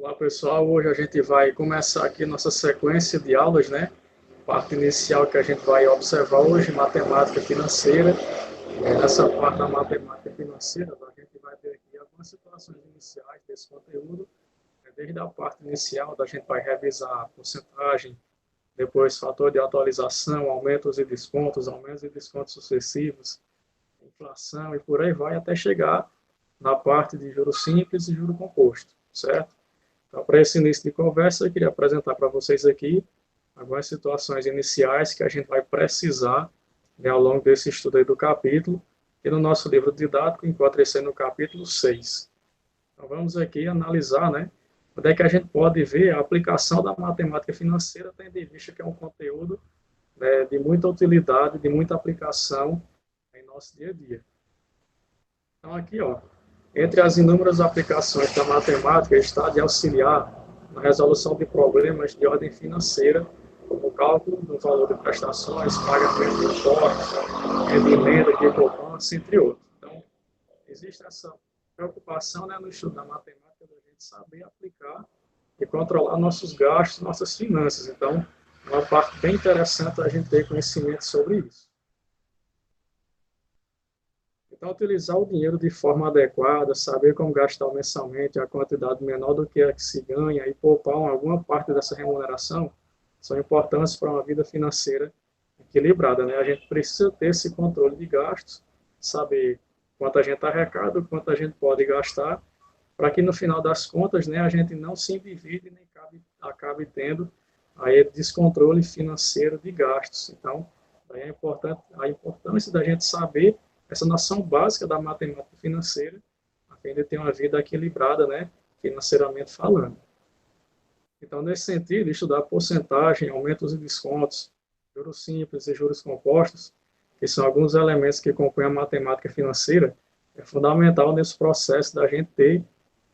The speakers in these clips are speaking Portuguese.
Olá pessoal, hoje a gente vai começar aqui nossa sequência de aulas, né? Parte inicial que a gente vai observar hoje, matemática financeira. Nessa parte da matemática financeira, a gente vai ver aqui algumas situações iniciais desse conteúdo. Desde a parte inicial, a gente vai revisar a porcentagem, depois fator de atualização, aumentos e descontos sucessivos, inflação e por aí vai até chegar na parte de juros simples e juros composto, certo? Então, para esse início de conversa, eu queria apresentar para vocês aqui algumas situações iniciais que a gente vai precisar, né, ao longo desse estudo aí do capítulo, e no nosso livro didático encontra isso aí no capítulo 6. Então, vamos aqui analisar, né, onde é que a gente pode ver a aplicação da matemática financeira, tendo em vista que é um conteúdo, né, de muita utilidade, de muita aplicação em nosso dia a dia. Então, aqui, ó, entre as inúmeras aplicações da matemática está de auxiliar na resolução de problemas de ordem financeira, como o cálculo do valor de prestações, pagamento de impostos, rendimento de poupança, entre outros. Então, existe essa preocupação, né, no estudo da matemática, da gente saber aplicar e controlar nossos gastos, nossas finanças. Então, é uma parte bem interessante a gente ter conhecimento sobre isso. Então, utilizar o dinheiro de forma adequada, saber como gastar mensalmente a quantidade menor do que a que se ganha e poupar alguma parte dessa remuneração são importantes para uma vida financeira equilibrada, né? A gente precisa ter esse controle de gastos, saber quanto a gente arrecada, quanto a gente pode gastar, para que no final das contas, né, a gente não se endivide nem acabe tendo aí descontrole financeiro de gastos. Então, daí é importante a importância da gente saber essa noção básica da matemática financeira, a fim de ter uma vida equilibrada, né, financeiramente falando. Então, nesse sentido, estudar porcentagem, aumentos e descontos, juros simples e juros compostos, que são alguns elementos que compõem a matemática financeira, é fundamental nesse processo da gente ter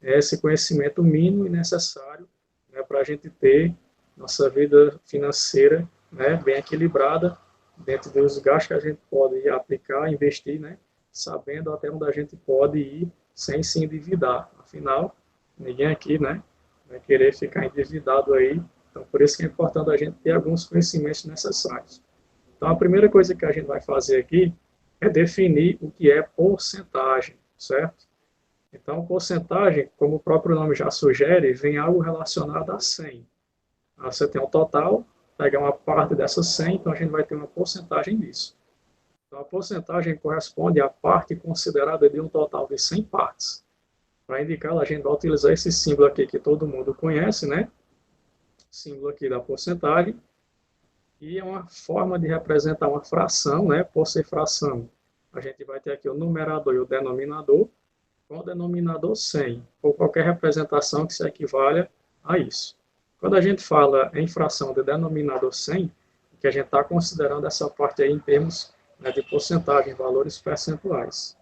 esse conhecimento mínimo e necessário, né, para a gente ter nossa vida financeira, né, bem equilibrada, dentro dos gastos que a gente pode aplicar, investir, né, sabendo até onde a gente pode ir sem se endividar. Afinal, ninguém aqui, né, vai querer ficar endividado aí. Então, por isso que é importante a gente ter alguns conhecimentos necessários. Então, a primeira coisa que a gente vai fazer aqui é definir o que é porcentagem, certo? Então, porcentagem, como o próprio nome já sugere, vem algo relacionado a 100. Você tem um total, pegar uma parte dessas 100, então a gente vai ter uma porcentagem disso. Então, a porcentagem corresponde à parte considerada de um total de 100 partes. Para indicá-la, a gente vai utilizar esse símbolo aqui que todo mundo conhece, né? Símbolo aqui da porcentagem. E é uma forma de representar uma fração, né? Por ser fração, a gente vai ter aqui o numerador e o denominador, com o denominador 100, ou qualquer representação que se equivalha a isso. Quando a gente fala em fração de denominador 100, que a gente está considerando essa parte aí em termos, né, de porcentagem, valores percentuais.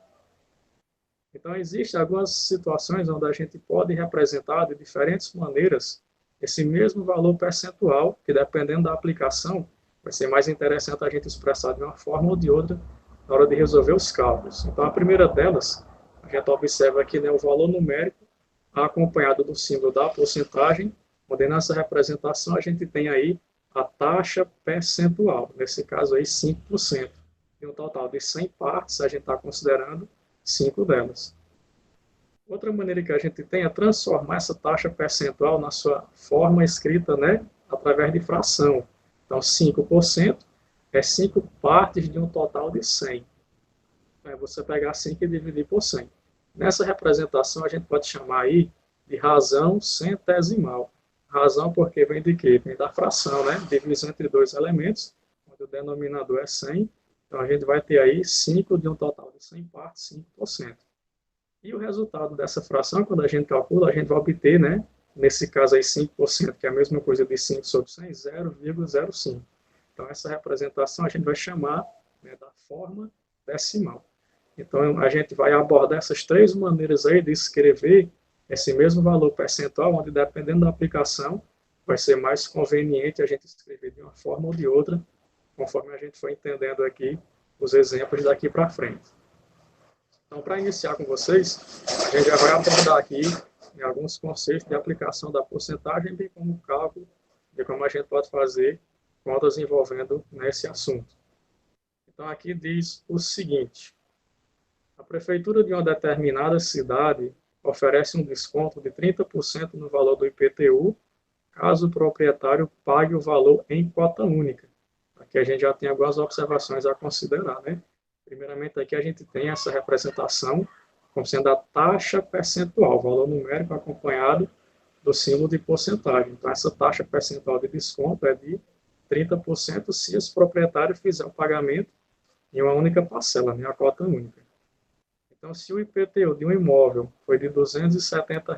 Então, existem algumas situações onde a gente pode representar de diferentes maneiras esse mesmo valor percentual, que dependendo da aplicação, vai ser mais interessante a gente expressar de uma forma ou de outra na hora de resolver os cálculos. Então, a primeira delas, a gente observa aqui, né, o valor numérico acompanhado do símbolo da porcentagem, onde nessa representação a gente tem aí a taxa percentual, nesse caso aí 5%. E um total de 100 partes, a gente está considerando 5 delas. Outra maneira que a gente tem é transformar essa taxa percentual na sua forma escrita, né, através de fração. Então, 5% é 5 partes de um total de 100. É você pegar 5 e dividir por 100. Nessa representação, a gente pode chamar aí de razão centesimal. Razão porque vem de quê? Vem da fração, né? Divisão entre dois elementos, onde o denominador é 100. Então, a gente vai ter aí 5 de um total de 100 partes, 5%. E o resultado dessa fração, quando a gente calcula, a gente vai obter, né? Nesse caso aí, 5%, que é a mesma coisa de 5 sobre 100, 0,05. Então, essa representação a gente vai chamar, né, da forma decimal. Então, a gente vai abordar essas três maneiras aí de escrever esse mesmo valor percentual, onde, dependendo da aplicação, vai ser mais conveniente a gente escrever de uma forma ou de outra, conforme a gente for entendendo aqui os exemplos daqui para frente. Então, para iniciar com vocês, a gente já vai abordar aqui em alguns conceitos de aplicação da porcentagem, bem como o cálculo de como a gente pode fazer contas envolvendo nesse assunto. Então, aqui diz o seguinte: a prefeitura de uma determinada cidade oferece um desconto de 30% no valor do IPTU, caso o proprietário pague o valor em cota única. Aqui a gente já tem algumas observações a considerar, né? Primeiramente, aqui a gente tem essa representação como sendo a taxa percentual, valor numérico acompanhado do símbolo de porcentagem. Então, essa taxa percentual de desconto é de 30% se esse proprietário fizer o pagamento em uma única parcela, né, a cota única. Então, se o IPTU de um imóvel foi de R$ 270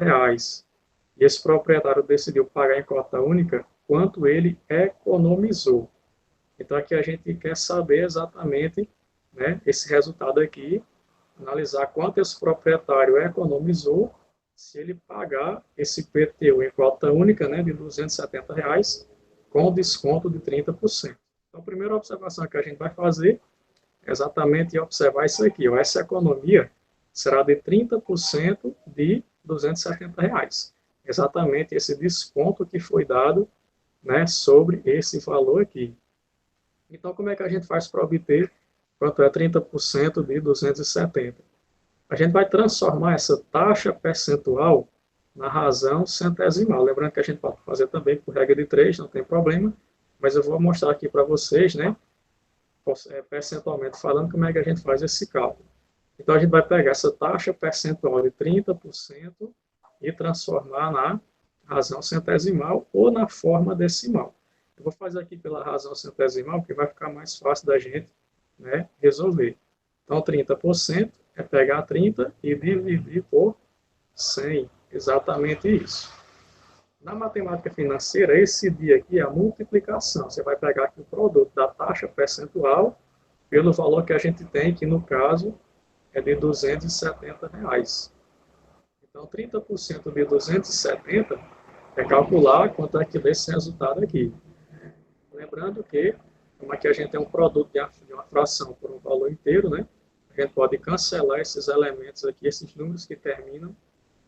e esse proprietário decidiu pagar em cota única, quanto ele economizou. Então, aqui a gente quer saber exatamente, né, esse resultado aqui, analisar quanto esse proprietário economizou se ele pagar esse IPTU em cota única, né, de R$ 270 com desconto de 30%. Então, a primeira observação que a gente vai fazer é exatamente observar isso aqui. Ó, essa economia será de 30% de R$ 270. Exatamente esse desconto que foi dado, né, sobre esse valor aqui. Então, como é que a gente faz para obter quanto é 30% de 270? A gente vai transformar essa taxa percentual na razão centesimal. Lembrando que a gente pode fazer também por regra de 3, não tem problema, mas eu vou mostrar aqui para vocês, né, percentualmente falando, como é que a gente faz esse cálculo. Então, a gente vai pegar essa taxa percentual de 30% e transformar na razão centesimal ou na forma decimal. Eu vou fazer aqui pela razão centesimal, porque vai ficar mais fácil da gente, né, resolver. Então, 30% é pegar 30 e dividir por 100. Exatamente isso. Na matemática financeira, esse dia aqui é a multiplicação. Você vai pegar aqui o produto da taxa percentual pelo valor que a gente tem, que no caso é de R$ 270. Então, 30% de 270 é calcular quanto é que dá esse resultado aqui. Lembrando que, como aqui a gente tem um produto de uma fração por um valor inteiro, né? A gente pode cancelar esses elementos aqui, esses números que terminam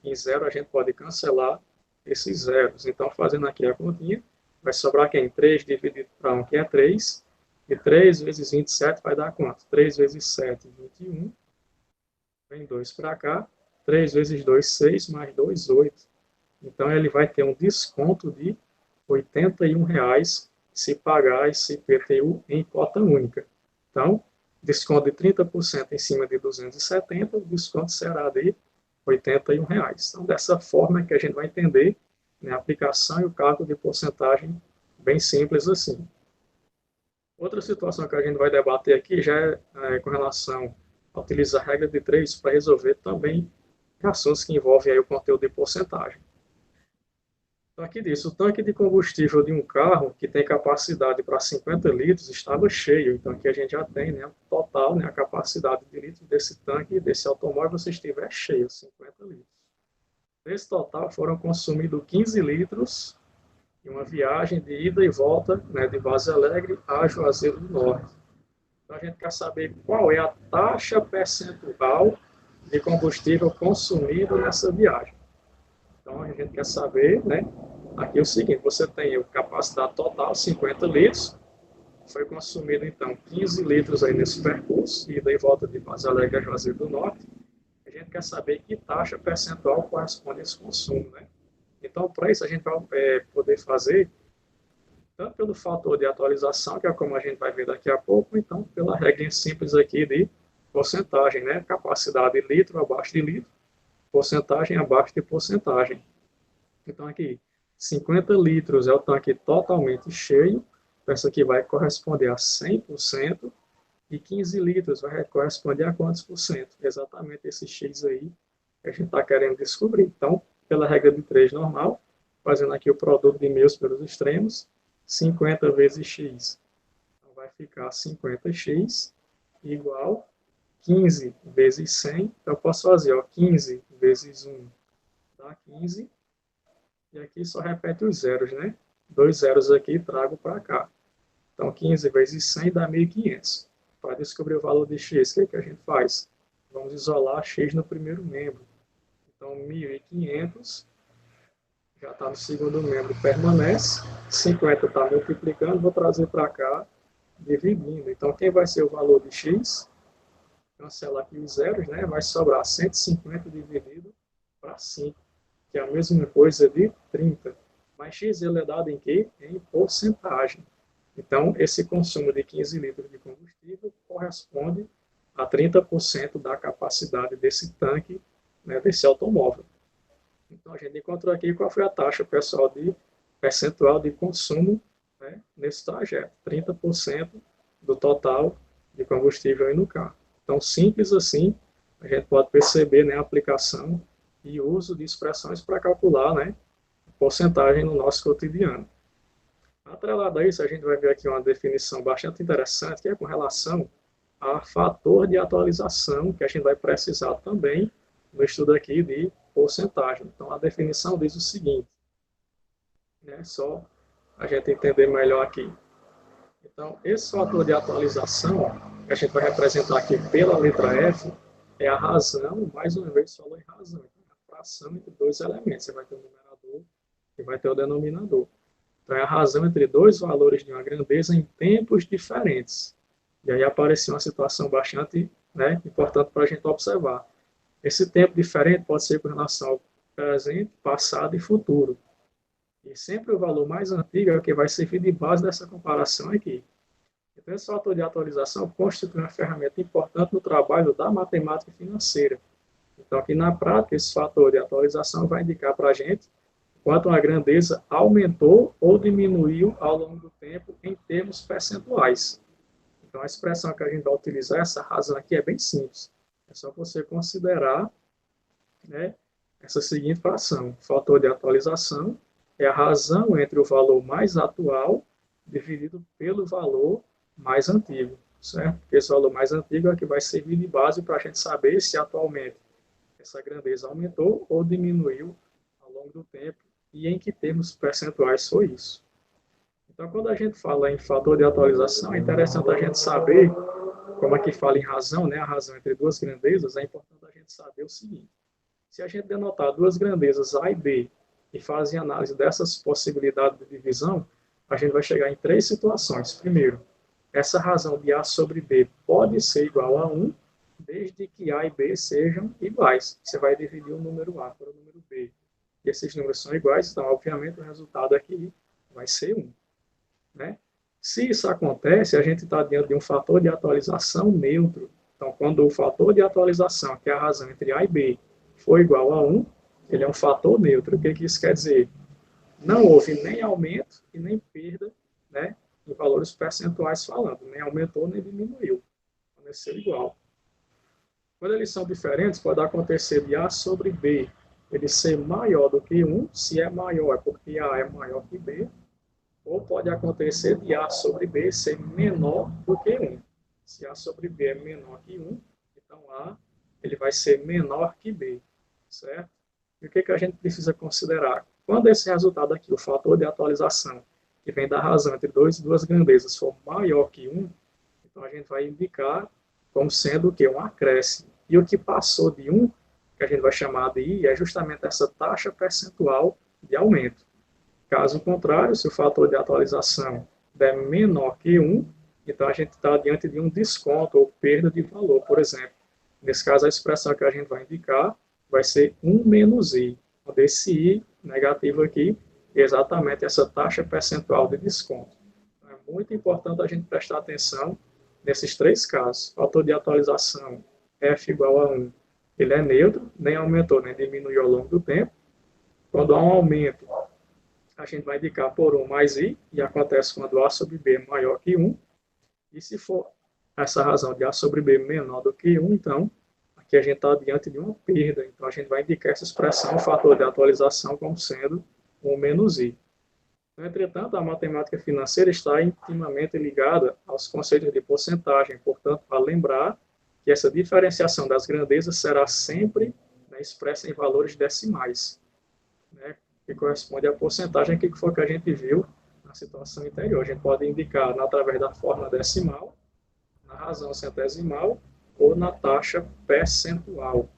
em zero, a gente pode cancelar esses zeros. Então, fazendo aqui a continha, vai sobrar quem? 3 dividido para 1, que é 3. E 3 vezes 27 vai dar quanto? 3 vezes 7, 21. Vem 2 para cá. 3 vezes 2, 6, mais 2, 8. Então, ele vai ter um desconto de R$ 81 se pagar esse IPTU em cota única. Então, desconto de 30% em cima de 270, o desconto será de R$ 81. Então, dessa forma é que a gente vai entender, né, a aplicação e o cálculo de porcentagem bem simples assim. Outra situação que a gente vai debater aqui já é com relação a utilizar a regra de 3 para resolver também assuntos que envolvem aí o conteúdo de porcentagem. Então, aqui diz, o tanque de combustível de um carro que tem capacidade para 50 litros estava cheio. Então, aqui a gente já tem, né, o total, né, a capacidade de litros desse tanque, desse automóvel, se estiver cheio, 50 litros. Desse total, foram consumidos 15 litros em uma viagem de ida e volta, né, de Vaza Alegre a Juazeiro do Norte. Então, a gente quer saber qual é a taxa percentual de combustível consumido nessa viagem. Então, a gente quer saber, né, aqui é o seguinte, você tem a capacidade total, 50 litros, foi consumido, então, 15 litros aí nesse percurso, ida e volta de Vaza Alegre a Juazeiro do Norte. A gente quer saber que taxa percentual corresponde a esse consumo, né? Então, para isso, a gente vai poder fazer, tanto pelo fator de atualização, que é como a gente vai ver daqui a pouco, então, pela regra simples aqui de porcentagem, né? Capacidade litro abaixo de litro, porcentagem abaixo de porcentagem. Então, aqui, 50 litros é o tanque totalmente cheio, então isso aqui vai corresponder a 100%, e 15 litros vai corresponder a quantos por cento? Exatamente esse X aí que a gente está querendo descobrir. Então, pela regra de 3 normal, fazendo aqui o produto de meus pelos extremos, 50 vezes X. Então, vai ficar 50x igual 15 vezes 100. Então, eu posso fazer, ó, 15 vezes 1 dá 15. E aqui só repete os zeros, né? 2 zeros aqui trago para cá. Então, 15 vezes 100 dá 1.500. Para descobrir o valor de x, o que a gente faz? Vamos isolar x no primeiro membro. Então, 1.500 já está no segundo membro, permanece. 50 está multiplicando, vou trazer para cá, dividindo. Então, quem vai ser o valor de x? Cancela aqui os zeros, né? Vai sobrar 150 dividido para 5, que é a mesma coisa de 30. Mas x ele é dado em quê? Em porcentagem. Então, esse consumo de 15 litros de combustível corresponde a 30% da capacidade desse tanque, né, desse automóvel. Então, a gente encontrou aqui qual foi a taxa, pessoal, de percentual de consumo, né, nesse trajeto. 30% do total de combustível aí no carro. Então, simples assim, a gente pode perceber, né, a aplicação e uso de expressões para calcular, né, a porcentagem no nosso cotidiano. Atrelado a isso, a gente vai ver aqui uma definição bastante interessante, que é com relação a fator de atualização, que a gente vai precisar também no estudo aqui de porcentagem. Então, a definição diz o seguinte, né, só a gente entender melhor aqui. Então, esse fator de atualização, que a gente vai representar aqui pela letra F, é a razão, mais uma vez falou em razão, então, é a fração entre dois elementos. Você vai ter o numerador e vai ter o denominador. Então, é a razão entre dois valores de uma grandeza em tempos diferentes. E aí apareceu uma situação bastante, né, importante para a gente observar. Esse tempo diferente pode ser com relação ao presente, passado e futuro. E sempre o valor mais antigo é o que vai servir de base dessa comparação aqui. Então, esse fator de atualização constitui uma ferramenta importante no trabalho da matemática financeira. Então, aqui na prática, esse fator de atualização vai indicar para a gente quanto a grandeza aumentou ou diminuiu ao longo do tempo em termos percentuais. Então, a expressão que a gente vai utilizar, essa razão aqui, é bem simples. É só você considerar, né, essa seguinte fração. O fator de atualização é a razão entre o valor mais atual dividido pelo valor mais antigo, certo? Porque esse valor mais antigo é que vai servir de base para a gente saber se atualmente essa grandeza aumentou ou diminuiu ao longo do tempo e em que termos percentuais foi isso. Então, quando a gente fala em fator de atualização, é interessante a gente saber, como aqui fala em razão, né, a razão entre duas grandezas, é importante a gente saber o seguinte. Se a gente denotar duas grandezas A e B e fazer análise dessas possibilidades de divisão, a gente vai chegar em três situações. Primeiro, essa razão de A sobre B pode ser igual a 1, desde que A e B sejam iguais. Você vai dividir o número A para o número B. E esses números são iguais, então, obviamente, o resultado aqui vai ser 1. Né? Se isso acontece, a gente está diante de um fator de atualização neutro. Então, quando o fator de atualização, que é a razão entre A e B, for igual a 1, ele é um fator neutro. O que isso quer dizer? Não houve nem aumento e nem perda, né, em valores percentuais falando. Nem aumentou, nem diminuiu. Permaneceu igual. Quando eles são diferentes, pode acontecer de A sobre B ele ser maior do que 1. Se é maior, é porque A é maior que B. Ou pode acontecer de A sobre B ser menor do que 1. Se A sobre B é menor que 1, então A ele vai ser menor que B, certo? E o que a gente precisa considerar? Quando esse resultado aqui, o fator de atualização, que vem da razão entre duas grandezas, for maior que 1, então a gente vai indicar como sendo o quê? Um acréscimo. E o que passou de 1, que a gente vai chamar de I, é justamente essa taxa percentual de aumento. Caso contrário, se o fator de atualização der menor que 1, então a gente está diante de um desconto ou perda de valor, por exemplo. Nesse caso, a expressão que a gente vai indicar vai ser 1 menos I, onde esse I negativo aqui é exatamente essa taxa percentual de desconto. Então, é muito importante a gente prestar atenção nesses três casos. Fator de atualização F igual a 1, ele é neutro, nem aumentou nem diminuiu ao longo do tempo. Quando há um aumento, a gente vai indicar por 1 mais I, e acontece quando A sobre B é maior que 1. E se for essa razão de A sobre B menor do que 1, então, aqui a gente está diante de uma perda. Então, a gente vai indicar essa expressão, o fator de atualização, como sendo 1 menos I. Entretanto, a matemática financeira está intimamente ligada aos conceitos de porcentagem. Portanto, para lembrar que essa diferenciação das grandezas será sempre, né, expressa em valores decimais, né, que corresponde à porcentagem que foi que a gente viu na situação anterior. A gente pode indicar através da fórmula decimal, na razão centesimal ou na taxa percentual.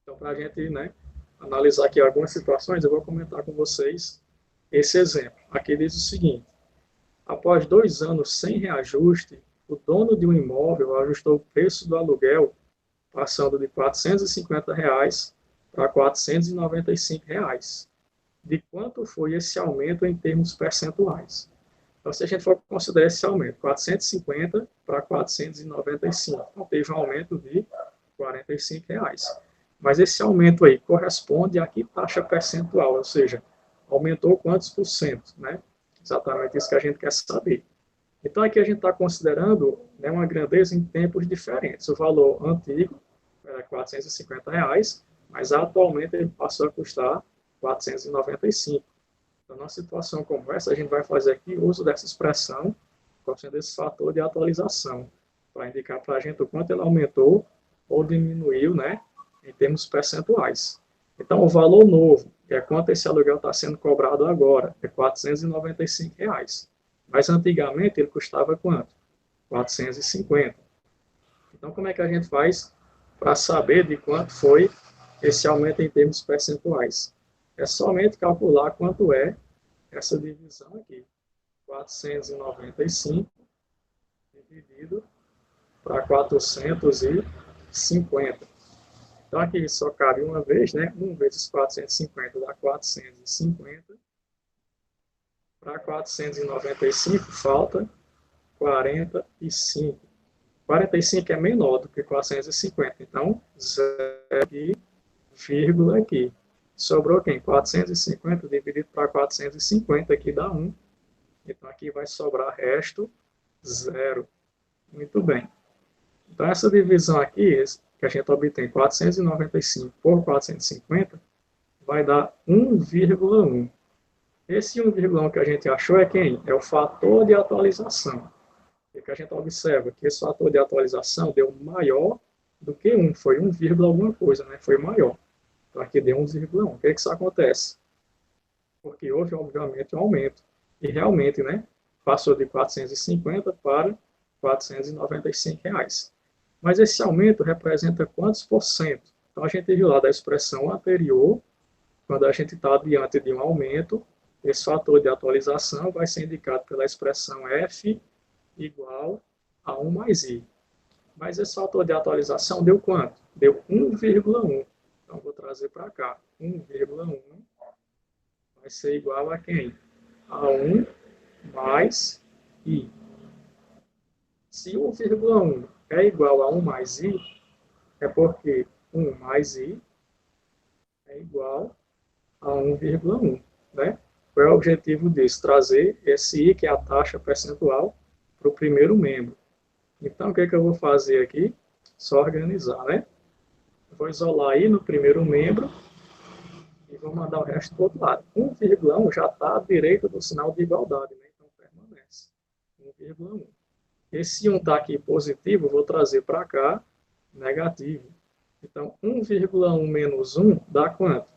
Então, Então, para a gente, né, analisar aqui algumas situações, eu vou comentar com vocês esse exemplo. Aqui diz o seguinte: após 2 anos sem reajuste, o dono de um imóvel ajustou o preço do aluguel, passando de R$ 450 para R$ 495. De quanto foi esse aumento em termos percentuais? Então, se a gente for considerar esse aumento, 450 para 495, então teve um aumento de R$ 45. Mas esse aumento aí corresponde a que taxa percentual, ou seja, aumentou quantos por cento, né? Exatamente isso que a gente quer saber. Então, aqui a gente está considerando, né, uma grandeza em tempos diferentes. O valor antigo era R$ 450, mas atualmente ele passou a custar R$ 495. Então, numa situação como essa, a gente vai fazer aqui uso dessa expressão, considerando esse fator de atualização, para indicar para a gente o quanto ele aumentou ou diminuiu, né, em termos percentuais. Então, o valor novo, que é quanto esse aluguel está sendo cobrado agora, é R$ 495. Mas antigamente ele custava quanto? 450. Então, como é que a gente faz para saber de quanto foi esse aumento em termos percentuais? É somente calcular quanto é essa divisão aqui. 495 dividido para 450. Então, aqui só cabe uma vez, né? 1 vezes 450 dá 450. Para 495 falta 45. 45 é menor do que 450. Então, 0 aqui, vírgula aqui. Sobrou quem? 450 dividido para 450, aqui dá 1. Então, aqui vai sobrar resto 0. Muito bem. Então, essa divisão aqui, que a gente obtém 495 por 450, vai dar 1,1. Esse 1,1 que a gente achou é quem? É o fator de atualização. O que a gente observa? Que esse fator de atualização deu maior do que 1. Foi 1, alguma coisa, né? Foi maior. Então, aqui deu 1,1. O que é que isso acontece? Porque houve, obviamente, um aumento. E realmente, né? Passou de 450 para R$ 495. Mas esse aumento representa quantos por cento? Então, a gente viu lá da expressão anterior, quando a gente está diante de um aumento, esse fator de atualização vai ser indicado pela expressão F igual a 1 mais I. Mas esse fator de atualização deu quanto? Deu 1,1. Então, vou trazer para cá. 1,1 vai ser igual a quem? A 1 mais I. Se 1,1 é igual a 1 mais I, é porque 1 mais I é igual a 1,1. Né? Qual é o objetivo disso? Trazer esse I, que é a taxa percentual, para o primeiro membro. Então, o que é que eu vou fazer aqui? Só organizar, né? Eu vou isolar aí no primeiro membro e vou mandar o resto para o outro lado. 1,1 já está à direita do sinal de igualdade, né? Então, permanece. 1,1. Esse 1 está aqui positivo, vou trazer para cá negativo. Então, 1,1 menos 1 dá quanto?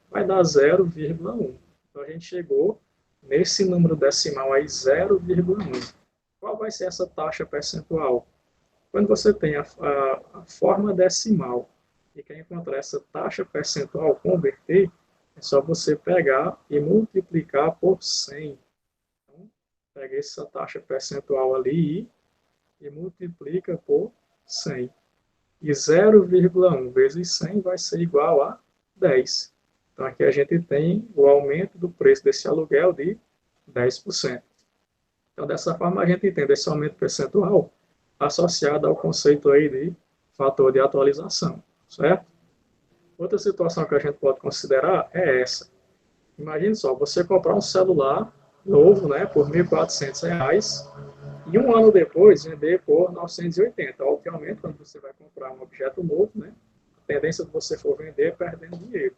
Vai dar 0,1. Então, a gente chegou nesse número decimal aí, 0,1. Qual vai ser essa taxa percentual? Quando você tem a forma decimal e quer encontrar essa taxa percentual, converter, é só você pegar e multiplicar por 100. Então, pega essa taxa percentual ali e multiplica por 100. E 0,1 vezes 100 vai ser igual a 10. Então, aqui a gente tem o aumento do preço desse aluguel de 10%. Então, dessa forma, a gente entende esse aumento percentual associado ao conceito aí de fator de atualização, certo? Outra situação que a gente pode considerar é essa. Imagine só, você comprar um celular novo, né, por R$ 1.400 e um ano depois vender por 980. Obviamente, quando você vai comprar um objeto novo, né, a tendência de você for vender é perdendo dinheiro.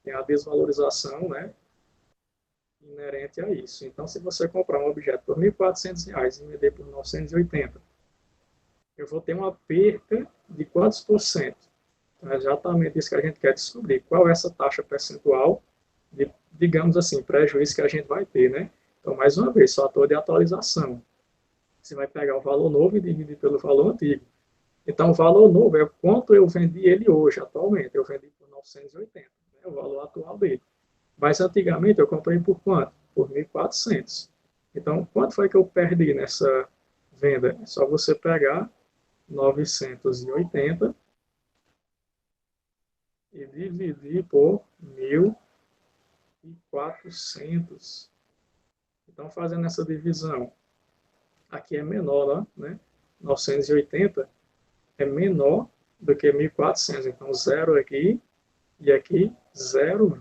Tem a desvalorização, né, inerente a isso. Então, se você comprar um objeto por R$ 1.400 e vender por 980, eu vou ter uma perca de quantos por cento? Então, é exatamente isso que a gente quer descobrir. Qual é essa taxa percentual de, digamos assim, prejuízo que a gente vai ter, né? Então, mais uma vez, fator de atualização. Você vai pegar o valor novo e dividir pelo valor antigo. Então, o valor novo é quanto eu vendi ele hoje, atualmente. Eu vendi por R$ 980, né, o valor atual dele. Mas antigamente eu comprei por quanto? Por 1.400. Então, quanto foi que eu perdi nessa venda? É só você pegar 980 e dividir por 1.400. Então, fazendo essa divisão, aqui é menor, né? 980 é menor do que 1.400. Então, zero aqui e aqui 0,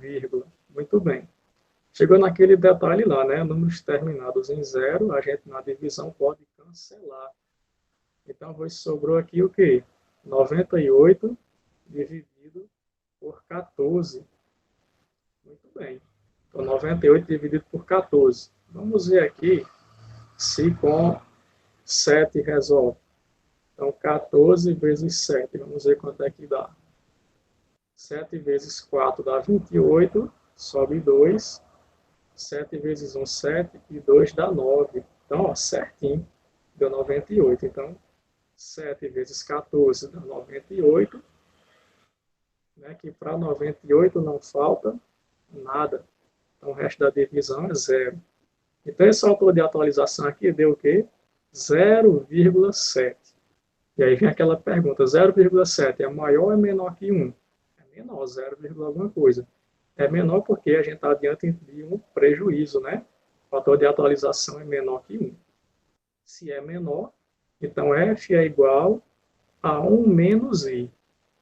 muito bem. Chegou naquele detalhe lá, né? Números terminados em zero, a gente na divisão pode cancelar. Então, sobrou aqui o quê? 98 dividido por 14. Muito bem. Então, 98 dividido por 14. Vamos ver aqui se com 7 resolve. Então, 14 vezes 7. Vamos ver quanto é que dá. 7 vezes 4 dá 28. Sobe 2. 7 vezes 1, 7. E 2 dá 9. Então, ó, certinho. Deu 98. Então, 7 vezes 14 dá 98. Né, que para 98 não falta nada. Então, o resto da divisão é zero. Então, esse autor de atualização aqui deu o quê? 0,7. E aí vem aquela pergunta, 0,7 é maior ou é menor que 1? É menor, 0, alguma coisa. É menor porque a gente está diante de um prejuízo, né? O fator de atualização é menor que 1. Se é menor, então F é igual a 1 menos I.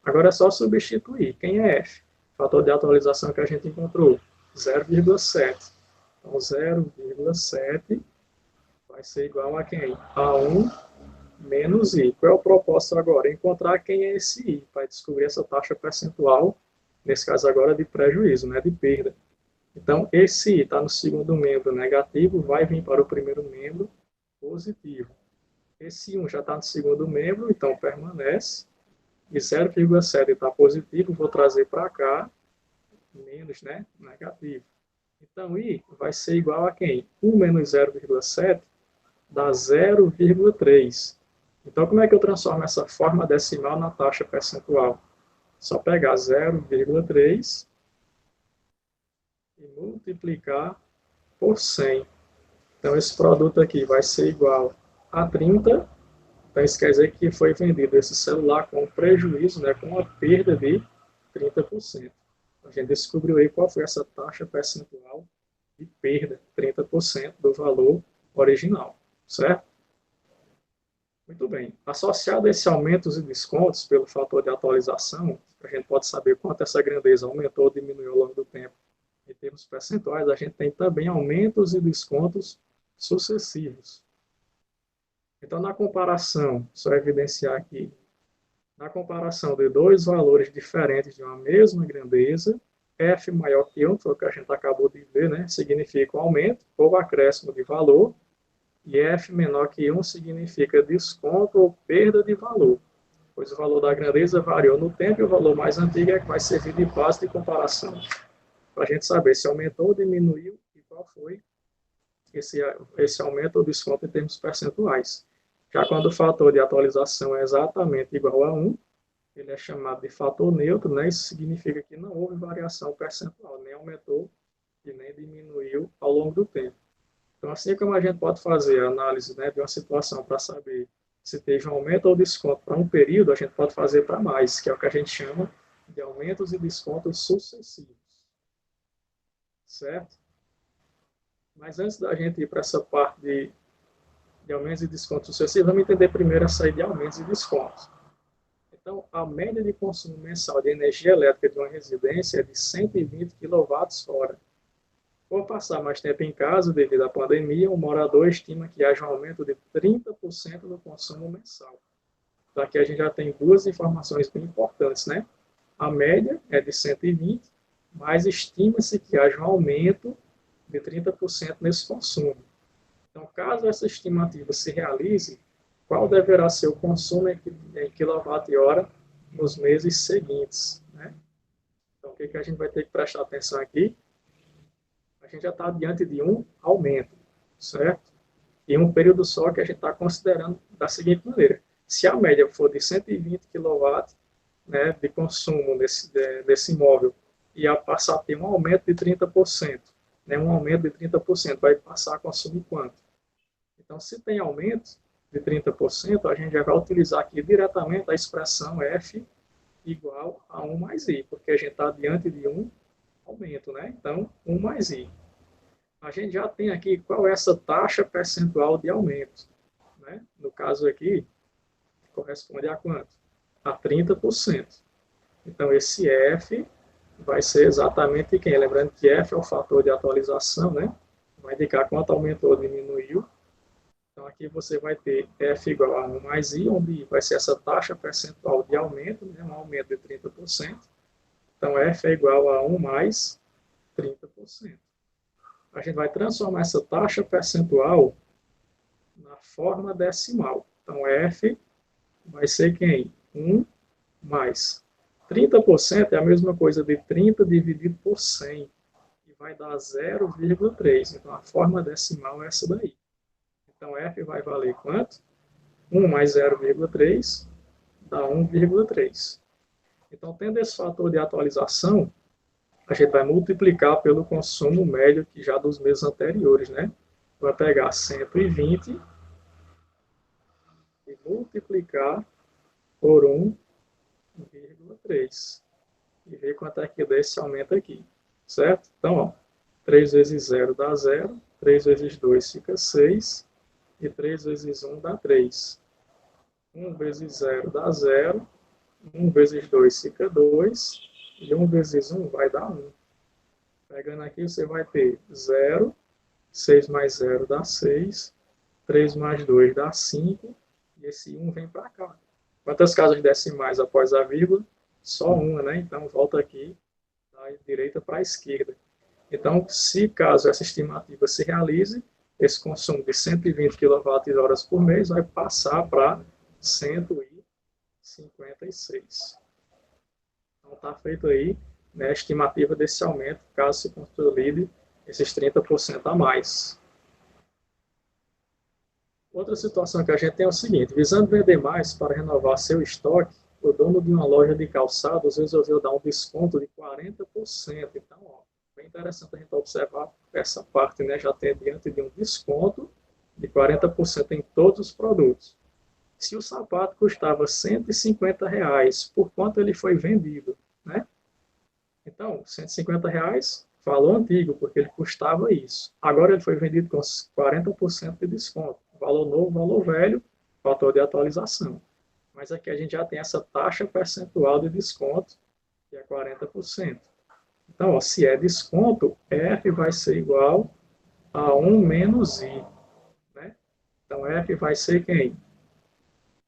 Agora é só substituir. Quem é F? O fator de atualização que a gente encontrou, 0,7. Então, 0,7 vai ser igual a quem? A 1 menos I. Qual é o propósito agora? Encontrar quem é esse I, para descobrir essa taxa percentual, nesse caso agora de prejuízo, né, de perda. Então, esse I está no segundo membro negativo, vai vir para o primeiro membro positivo. Esse 1 já está no segundo membro, então permanece. E 0,7 está positivo, vou trazer para cá, menos, né, negativo. Então, I vai ser igual a quem? 1 menos 0,7 dá 0,3. Então, como é que eu transformo essa forma decimal na taxa percentual? Só pegar 0,3 e multiplicar por 100. Então, esse produto aqui vai ser igual a 30. Então, isso quer dizer que foi vendido esse celular com prejuízo, né, com uma perda de 30%. A gente descobriu aí qual foi essa taxa percentual de perda, 30% do valor original, certo? Muito bem. Associado a esse aumentos e descontos pelo fator de atualização, a gente pode saber quanto essa grandeza aumentou ou diminuiu ao longo do tempo. Em termos percentuais, a gente tem também aumentos e descontos sucessivos. Então, na comparação, só evidenciar aqui, na comparação de dois valores diferentes de uma mesma grandeza, F maior que 1, foi o que a gente acabou de ver, né? Significa um aumento ou acréscimo de valor, e F menor que 1 significa desconto ou perda de valor, pois o valor da grandeza variou no tempo e o valor mais antigo é que vai servir de base de comparação, para a gente saber se aumentou ou diminuiu e qual foi esse aumento ou desconto em termos percentuais. Já quando o fator de atualização é exatamente igual a 1, ele é chamado de fator neutro, né? Isso significa que não houve variação percentual, nem aumentou e nem diminuiu ao longo do tempo. Então, assim como a gente pode fazer a análise, né, de uma situação para saber se teve um aumento ou desconto para um período, a gente pode fazer para mais, que é o que a gente chama de aumentos e descontos sucessivos. Certo? Mas antes da gente ir para essa parte de aumentos e descontos sucessivos, vamos entender primeiro essa ideia de aumentos e descontos. Então, a média de consumo mensal de energia elétrica de uma residência é de 120 kWh. Por passar mais tempo em casa devido à pandemia, o morador estima que haja um aumento de 30% no consumo mensal. Então, aqui a gente já tem duas informações bem importantes, né? A média é de 120, mas estima-se que haja um aumento de 30% nesse consumo. Então, caso essa estimativa se realize, qual deverá ser o consumo em quilowatt-hora nos meses seguintes, né? Então, o que a gente vai ter que prestar atenção aqui? A gente já está diante de um aumento, certo? E um período só que a gente está considerando da seguinte maneira. Se a média for de 120 kW, né, de consumo desse imóvel ia passar a ter um aumento de 30%, né, um aumento de 30%, vai passar a consumir quanto? Então, se tem aumento de 30%, a gente já vai utilizar aqui diretamente a expressão F igual a 1 mais I, porque a gente está diante de um aumento, né? Então, 1 mais I. A gente já tem aqui qual é essa taxa percentual de aumento, né? No caso aqui, corresponde a quanto? A 30%. Então, esse F vai ser exatamente quem? Lembrando que F é o fator de atualização, né? Vai indicar quanto aumentou ou diminuiu. Então, aqui você vai ter F igual a 1 mais I, onde vai ser essa taxa percentual de aumento, né? Um aumento de 30%. Então, F é igual a 1 mais 30%. A gente vai transformar essa taxa percentual na forma decimal. Então, F vai ser quem? 1 mais 30% é a mesma coisa de 30 dividido por 100, e vai dar 0,3. Então, a forma decimal é essa daí. Então, F vai valer quanto? 1 mais 0,3 dá 1,3. Então, tendo esse fator de atualização, a gente vai multiplicar pelo consumo médio que já dos meses anteriores, né? Vai pegar 120 e multiplicar por 1,3 e ver quanto é que dá esse aumento aqui, certo? Então, ó, 3 vezes 0 dá 0, 3 vezes 2 fica 6, e 3 vezes 1 dá 3. 1 vezes 0 dá 0, 1 vezes 2 fica 2, e 1 vezes 1 vai dar 1. Pegando aqui, você vai ter 0, 6 mais 0 dá 6, 3 mais 2 dá 5, e esse 1 vem para cá. Quantas casas decimais após a vírgula? Só uma, né? Então, volta aqui da direita para a esquerda. Então, se caso essa estimativa se realize, esse consumo de 120 kWh por mês vai passar para 156. Então, está feito aí, né, a estimativa desse aumento, caso se consolide esses 30% a mais. Outra situação que a gente tem é o seguinte: visando vender mais para renovar seu estoque, o dono de uma loja de calçados resolveu dar um desconto de 40%. Então, ó, bem interessante a gente observar essa parte, né? Já tem diante de um desconto de 40% em todos os produtos. Se o sapato custava R$ 150, por quanto ele foi vendido, né? Então, R$ 150, valor antigo, porque ele custava isso. Agora ele foi vendido com 40% de desconto. Valor novo, valor velho, fator de atualização. Mas aqui a gente já tem essa taxa percentual de desconto, que é 40%. Então, ó, se é desconto, F vai ser igual a 1 menos I. Né? Então, F vai ser quem?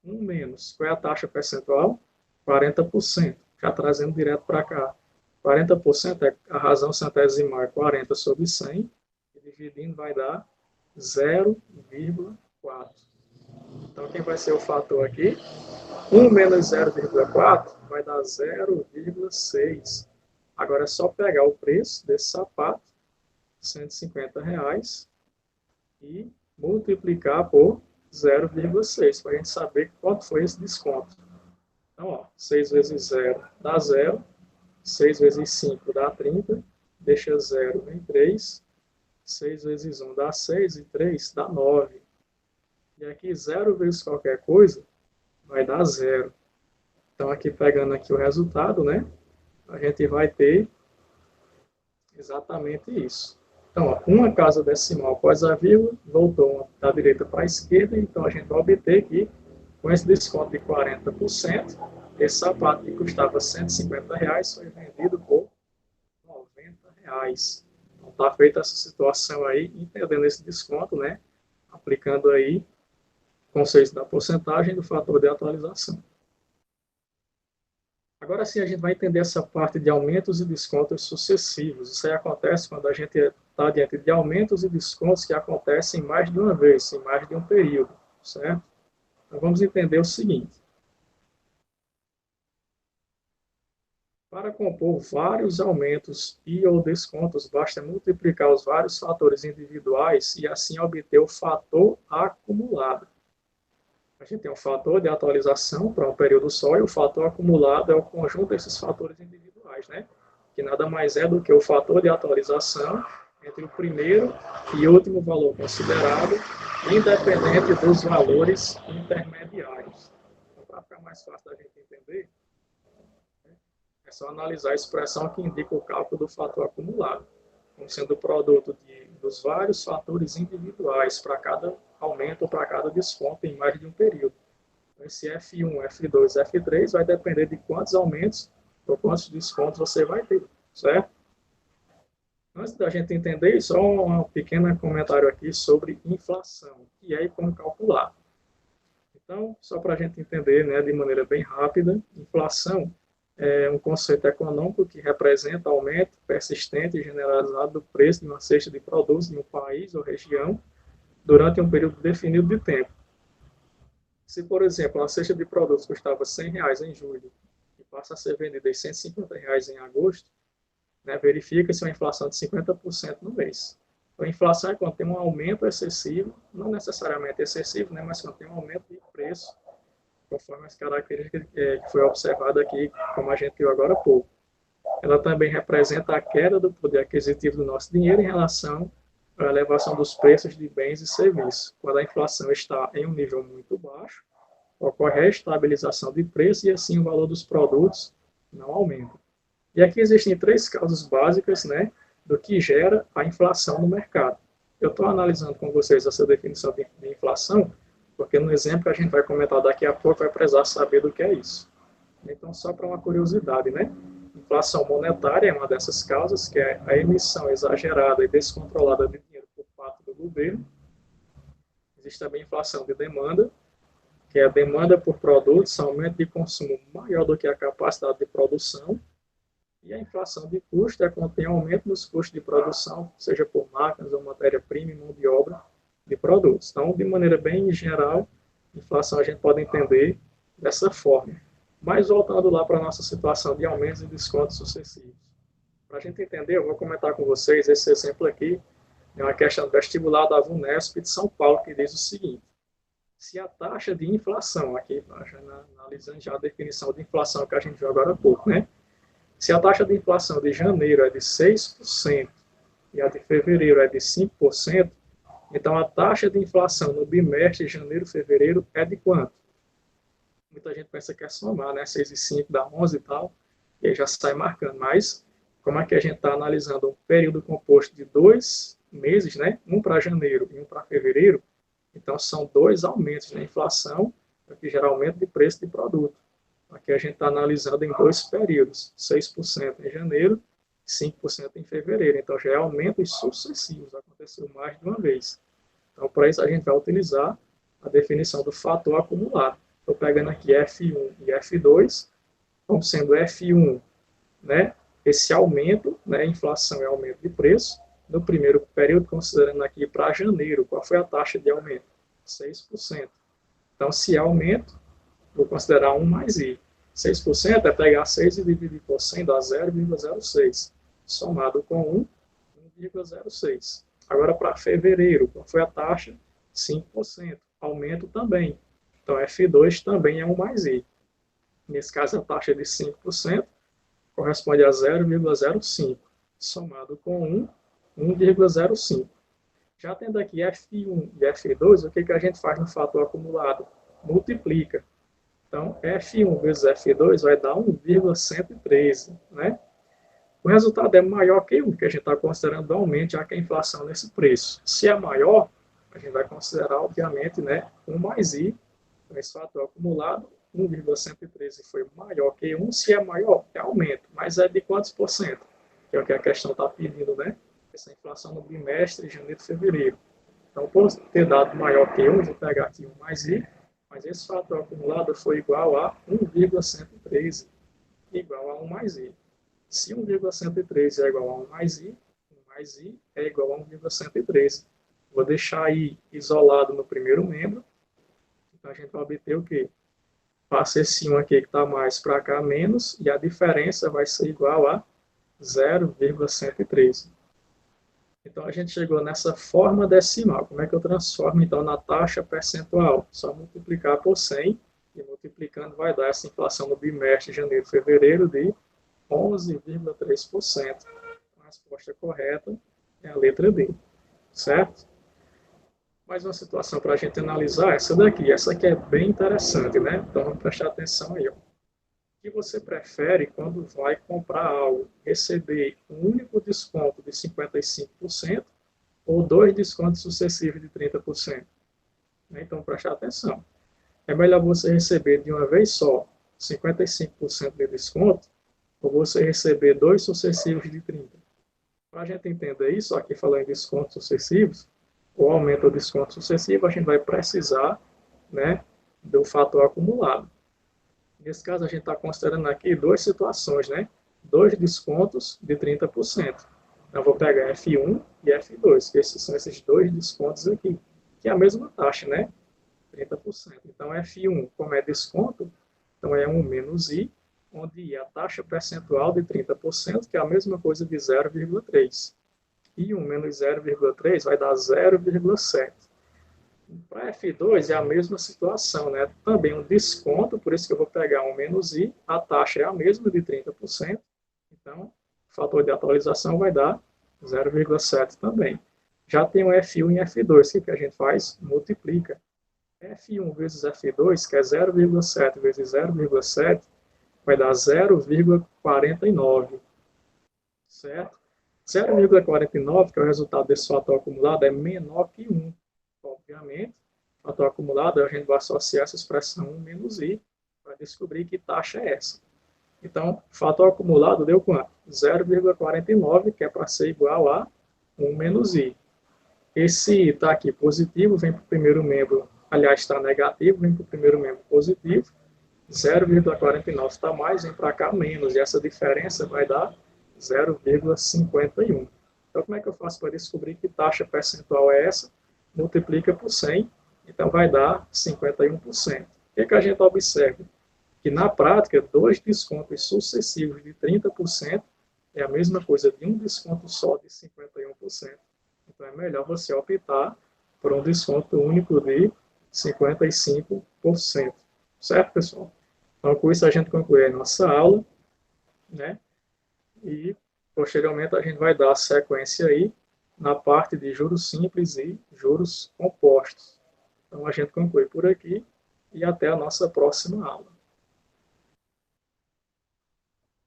1 menos. Qual é a taxa percentual? 40%. Já trazendo direto para cá. 40% é a razão centesimal, é 40 sobre 100, e dividindo vai dar 0,4. Então, quem vai ser o fator aqui? 1 menos 0,4 vai dar 0,6. Agora é só pegar o preço desse sapato, R$ 150, e multiplicar por 0,6, para a gente saber quanto foi esse desconto. Então, ó, 6 vezes 0 dá 0, 6 vezes 5 dá 30, deixa 0 em 3, 6 vezes 1 dá 6, e 3 dá 9. E aqui 0 vezes qualquer coisa vai dar 0. Então, aqui pegando aqui o resultado, né, a gente vai ter exatamente isso. Então, ó, uma casa decimal após a vírgula, voltou da direita para a esquerda, então a gente vai obter que, com esse desconto de 40%, esse sapato que custava R$ 150 foi vendido por R$ 90. Então, está feita essa situação aí, entendendo esse desconto, né, aplicando aí o conceito da porcentagem do fator de atualização. Agora sim, a gente vai entender essa parte de aumentos e descontos sucessivos. Isso aí acontece quando a gente está diante de aumentos e descontos que acontecem mais de uma vez, em mais de um período, certo? Então vamos entender o seguinte. Para compor vários aumentos e ou descontos, basta multiplicar os vários fatores individuais e assim obter o fator acumulado. A A gente tem um fator de atualização para um período só e o fator acumulado é o conjunto desses fatores individuais, né? Que nada mais é do que o fator de atualização entre o primeiro e último valor considerado, independente dos valores intermediários. Então, para ficar mais fácil da gente entender, é só analisar a expressão que indica o cálculo do fator acumulado, como sendo o produto dos vários fatores individuais para cada aumento ou para cada desconto em mais de um período. Então, esse F1, F2, F3 vai depender de quantos aumentos ou quantos descontos você vai ter, certo? Antes da gente entender, só um pequeno comentário aqui sobre inflação, que é e como calcular. Então, só para a gente entender, né, de maneira bem rápida, inflação é um conceito econômico que representa aumento persistente e generalizado do preço de uma cesta de produtos em um país ou região durante um período definido de tempo. Se, por exemplo, uma cesta de produtos custava R$100 em julho e passa a ser vendida a R$150 em agosto, né, verifica-se uma inflação de 50% no mês. A inflação é quando tem um aumento excessivo, não necessariamente excessivo, né, mas quando tem um aumento de preço, conforme as características que foi observado aqui, como a gente viu agora há pouco. Ela também representa a queda do poder aquisitivo do nosso dinheiro em relação à elevação dos preços de bens e serviços. Quando a inflação está em um nível muito baixo, ocorre a estabilização de preço e assim o valor dos produtos não aumenta. E aqui existem três causas básicas, né, do que gera a inflação no mercado. Eu estou analisando com vocês essa definição de inflação, porque no exemplo que a gente vai comentar daqui a pouco vai precisar saber do que é isso. Então, só para uma curiosidade, né? Inflação monetária é uma dessas causas, que é a emissão exagerada e descontrolada de dinheiro por parte do governo. Existe também inflação de demanda, que é a demanda por produtos, aumento de consumo maior do que a capacidade de produção. E a inflação de custo é quando tem aumento nos custos de produção, seja por máquinas ou matéria-prima e mão de obra de produtos. Então, de maneira bem geral, inflação a gente pode entender dessa forma. Mas voltando lá para a nossa situação de aumentos e descontos sucessivos. Para a gente entender, eu vou comentar com vocês esse exemplo aqui, é uma questão vestibular da VUNESP de São Paulo, que diz o seguinte: se a taxa de inflação, aqui analisando já a definição de inflação que a gente viu agora há pouco, né? Se a taxa de inflação de janeiro é de 6% e a de fevereiro é de 5%, então a taxa de inflação no bimestre de janeiro-fevereiro é de quanto? Muita gente pensa que é somar, né? 6 e 5 dá 11 e tal, e aí já sai marcando. Mas, como é que a gente está analisando um período composto de 2 meses, né? Um para janeiro e um para fevereiro, então são 2 aumentos na inflação, que gera aumento de preço de produto. Aqui a gente está analisando em 2 períodos, 6% em janeiro e 5% em fevereiro. Então, já é aumentos sucessivos, aconteceu mais de uma vez. Então, para isso, a gente vai utilizar a definição do fator acumulado. Estou pegando aqui F1 e F2, como sendo F1, né, esse aumento, né, inflação é aumento de preço. No primeiro período, considerando aqui para janeiro, qual foi a taxa de aumento? 6%. Então, se é aumento, vou considerar 1 mais I. 6% é pegar 6 e dividir por 100, dá 0,06. Somado com 1, 1,06. Agora, para fevereiro, qual foi a taxa? 5%. Aumento também. Então, F2 também é 1 mais I. Nesse caso, a taxa de 5% corresponde a 0,05. Somado com 1, 1,05. Já tendo aqui F1 e F2, o que a gente faz no fator acumulado? Multiplica. Então, F1 vezes F2 vai dar 1,113, né? O resultado é maior que 1, que a gente está considerando aumente, já que a inflação nesse preço. Se é maior, a gente vai considerar, obviamente, né, 1 mais I, esse fator acumulado, 1,113 foi maior que 1. Se é maior, é aumento, mas é de quantos por cento? Que é o que a questão está pedindo, né? Essa inflação no bimestre, janeiro e fevereiro. Então, por ter dado maior que 1, vou pegar aqui 1 mais I, mas esse fator acumulado foi igual a 1,113, igual a 1 mais I. Se 1,113 é igual a 1 mais I, 1 mais I é igual a 1,113. Vou deixar I isolado no primeiro membro. Então, a gente vai obter o quê? Passa esse 1 aqui que está mais para cá, menos, e a diferença vai ser igual a 0,113. Então, a gente chegou nessa forma decimal. Como é que eu transformo, então, na taxa percentual? Só multiplicar por 100, e multiplicando vai dar essa inflação no bimestre de janeiro e fevereiro de 11,3%. A resposta correta é a letra D, certo? Mais uma situação para a gente analisar, essa daqui. Essa aqui é bem interessante, né? Então, vamos prestar atenção aí. Ó. O que você prefere quando vai comprar algo? Receber um único desconto de 55% ou dois descontos sucessivos de 30%? Então, prestar atenção. É melhor você receber de uma vez só 55% de desconto ou você receber dois sucessivos de 30%? Para a gente entender isso, aqui falando em descontos sucessivos, ou aumento do desconto sucessivo, a gente vai precisar, né, do fator acumulado. Nesse caso, a gente está considerando aqui duas situações, né? Dois descontos de 30%. Então, eu vou pegar F1 e F2, que esses são esses dois descontos aqui, que é a mesma taxa, né? 30%. Então, F1, como é desconto, então é 1 menos I, onde I é a taxa percentual de 30%, que é a mesma coisa de 0,3. E 1 menos 0,3 vai dar 0,7. Para F2 é a mesma situação, né? Também um desconto, por isso que eu vou pegar 1 menos I, a taxa é a mesma de 30%, então o fator de atualização vai dar 0,7 também. Já tem o F1 e F2, o que a gente faz? Multiplica. F1 vezes F2, que é 0,7 vezes 0,7, vai dar 0,49, certo? 0,49, que é o resultado desse fator acumulado, é menor que 1. Obviamente, fator acumulado, a gente vai associar essa expressão 1 menos I para descobrir que taxa é essa. Então, fator acumulado deu quanto? 0,49, que é para ser igual a 1 menos I. Esse I está aqui positivo, vem para o primeiro membro, aliás, está negativo, vem para o primeiro membro positivo. 0,49 está mais, vem para cá menos, e essa diferença vai dar 0,51. Então, como é que eu faço para descobrir que taxa percentual é essa? Multiplica por 100, então vai dar 51%. O que a gente observa? Que na prática, dois descontos sucessivos de 30% é a mesma coisa de um desconto só de 51%. Então, é melhor você optar por um desconto único de 55%. Certo, pessoal? Então, com isso, a gente conclui a nossa aula, né? E, posteriormente, a gente vai dar a sequência aí na parte de juros simples e juros compostos. Então, a gente conclui por aqui e até a nossa próxima aula.